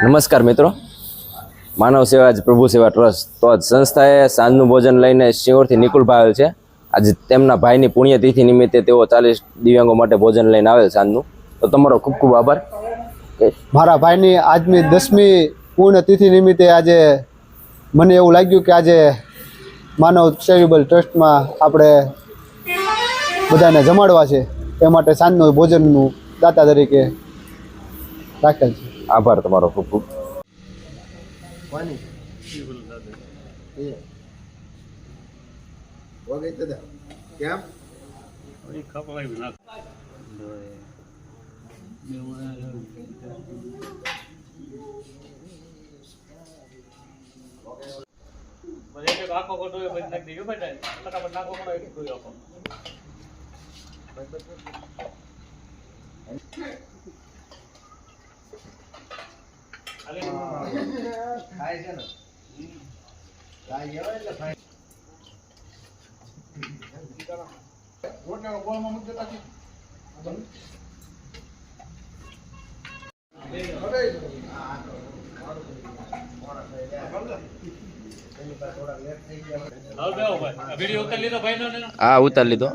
નમસ્કાર મિત્રો, માનવ સેવા જ પ્રભુ સેવા ટ્રસ્ટ તો સંસ્થાએ સાંજનું ભોજન લઈને શિહોરથી નિકુલભાઈ આવેલ છે। આજે તેમના ભાઈની પુણ્યતિથિ નિમિત્તે તેઓ 40 દિવ્યાંગો માટે ભોજન લઈને આવેલ સાંજનું। તો તમારો ખૂબ ખૂબ આભાર। મારા ભાઈની આજની 10મી પુણ્યતિથિ નિમિત્તે આજે મને એવું લાગ્યું કે આજે માનવ ચેરિટેબલ ટ્રસ્ટમાં આપણે બધાને જમાડવા છે, એ માટે સાંજનું ભોજનનું દાતા તરીકે રાખેલ છે। આભાર તમારો ખૂબ ખૂબ। વિડીયો ઉતારી લીધો ભાઈ નો? હા, ઉતારી લીધો।